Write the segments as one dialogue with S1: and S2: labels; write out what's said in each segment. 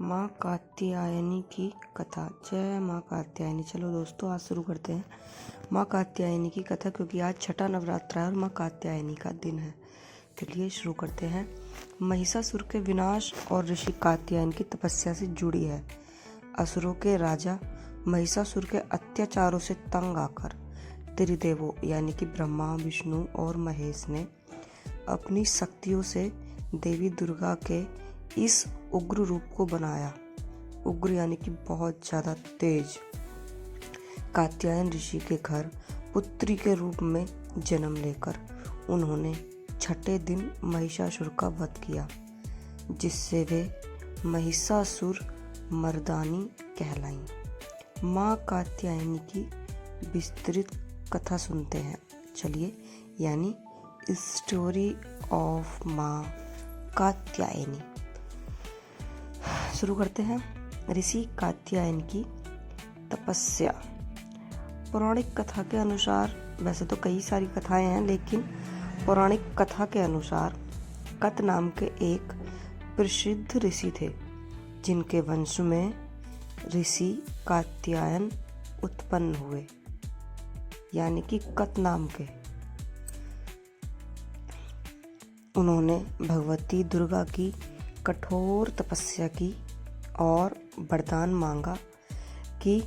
S1: माँ कात्यायनी की कथा। जय माँ कात्यायनी। चलो दोस्तों, आज शुरू करते हैं माँ कात्यायनी की कथा, क्योंकि आज छठा नवरात्र है और माँ कात्यायनी का दिन है। चलिए शुरू करते हैं। महिषासुर के विनाश और ऋषि कात्यायन की तपस्या से जुड़ी है। असुरों के राजा महिषासुर के अत्याचारों से तंग आकर त्रिदेवों यानी कि ब्रह्मा, विष्णु और महेश ने अपनी शक्तियों से देवी दुर्गा के इस उग्र रूप को बनाया। उग्र यानी कि बहुत ज़्यादा तेज। कात्यायन ऋषि के घर पुत्री के रूप में जन्म लेकर उन्होंने छठे दिन महिषासुर का वध किया, जिससे वे महिषासुर मर्दानी कहलाईं। माँ कात्यायनी की विस्तृत कथा सुनते हैं। चलिए, यानी स्टोरी ऑफ माँ कात्यायनी शुरू करते हैं। ऋषि कात्यायन की तपस्या। पौराणिक कथा के अनुसार, वैसे तो कई सारी कथाएं हैं, लेकिन पौराणिक कथा के अनुसार कत नाम के एक प्रसिद्ध ऋषि थे, जिनके वंश में ऋषि कात्यायन उत्पन्न हुए, यानी कि कत नाम के। उन्होंने भगवती दुर्गा की कठोर तपस्या की और वरदान मांगा कि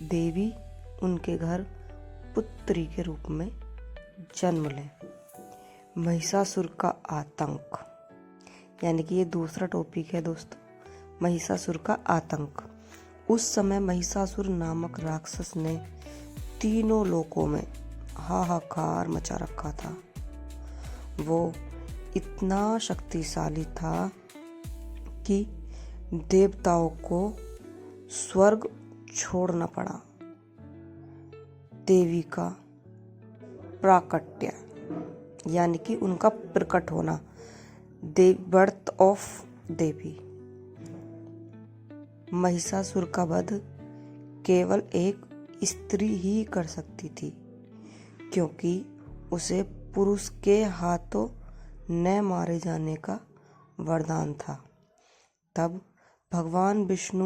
S1: देवी उनके घर पुत्री के रूप में जन्म ले। महिषासुर का आतंक, यानी कि ये दूसरा टॉपिक है दोस्तों, महिषासुर का आतंक। उस समय महिषासुर नामक राक्षस ने तीनों लोकों में हाहाकार मचा रखा था। वो इतना शक्तिशाली था कि देवताओं को स्वर्ग छोड़ना पड़ा। देवी का प्राकट्य, यानी कि उनका प्रकट होना, बर्थ ऑफ देवी। महिषासुर का वध केवल एक स्त्री ही कर सकती थी, क्योंकि उसे पुरुष के हाथों न मारे जाने का वरदान था। तब भगवान विष्णु,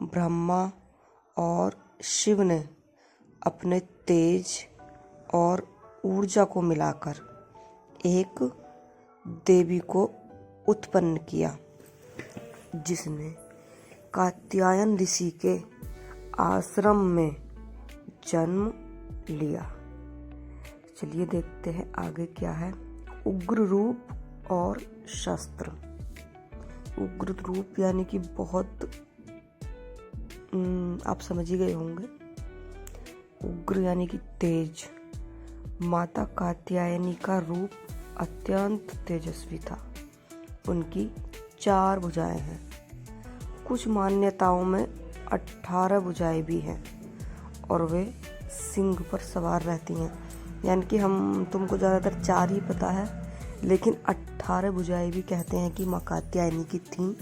S1: ब्रह्मा और शिव ने अपने तेज और ऊर्जा को मिलाकर एक देवी को उत्पन्न किया, जिसने कात्यायन ऋषि के आश्रम में जन्म लिया। चलिए देखते हैं आगे क्या है। उग्र रूप और शस्त्र। उग्र रूप यानी कि बहुत, आप समझ ही गए होंगे। उग्र यानी कि तेज। माता कात्यायनी का रूप अत्यंत तेजस्वी था। उनकी 4 भुजाएं हैं। कुछ मान्यताओं में 18 भुजाएं भी हैं और वे सिंह पर सवार रहती हैं। यानी कि तुमको ज़्यादातर 4 ही पता है, लेकिन 18 भुजाएं भी कहते हैं कि माँ कात्यायनी की थी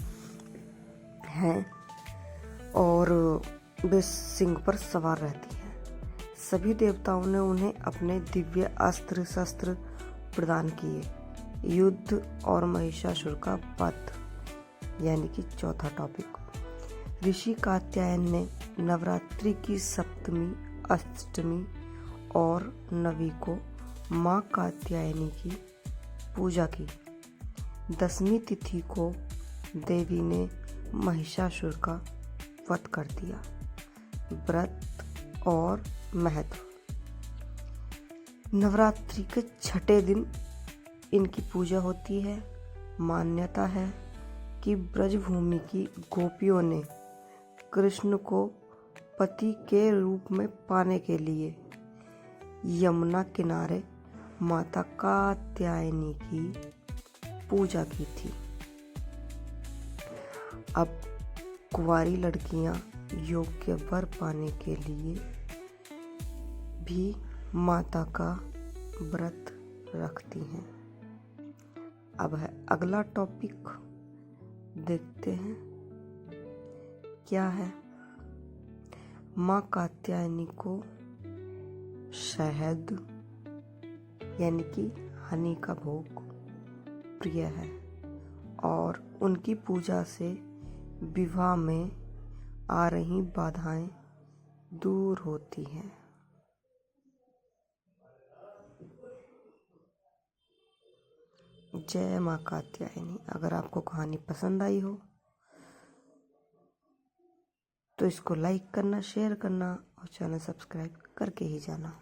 S1: हैं, और वे सिंह पर सवार रहती हैं। सभी देवताओं ने उन्हें अपने दिव्य अस्त्र शस्त्र प्रदान किए। युद्ध और महिषासुर का वध, यानी कि चौथा टॉपिक। ऋषि कात्यायन ने नवरात्रि की सप्तमी, अष्टमी और नवी को माँ कात्यायनी की पूजा की। 10वीं तिथि को देवी ने महिषासुर का वध कर दिया। व्रत और महत्व। नवरात्रि के छठे दिन इनकी पूजा होती है। मान्यता है कि ब्रजभूमि की गोपियों ने कृष्ण को पति के रूप में पाने के लिए यमुना किनारे माता कात्यायनी की पूजा की थी। अब कुंवारी लड़कियां योग्य वर पाने के लिए भी माता का व्रत रखती हैं। अब है अगला टॉपिक, देखते हैं क्या है। माँ कात्यायनी को शहद यानी कि हनी का भोग प्रिय है, और उनकी पूजा से विवाह में आ रही बाधाएं दूर होती हैं। जय माँ कात्यायनी। अगर आपको कहानी पसंद आई हो तो इसको लाइक करना, शेयर करना और चैनल सब्सक्राइब करके ही जाना।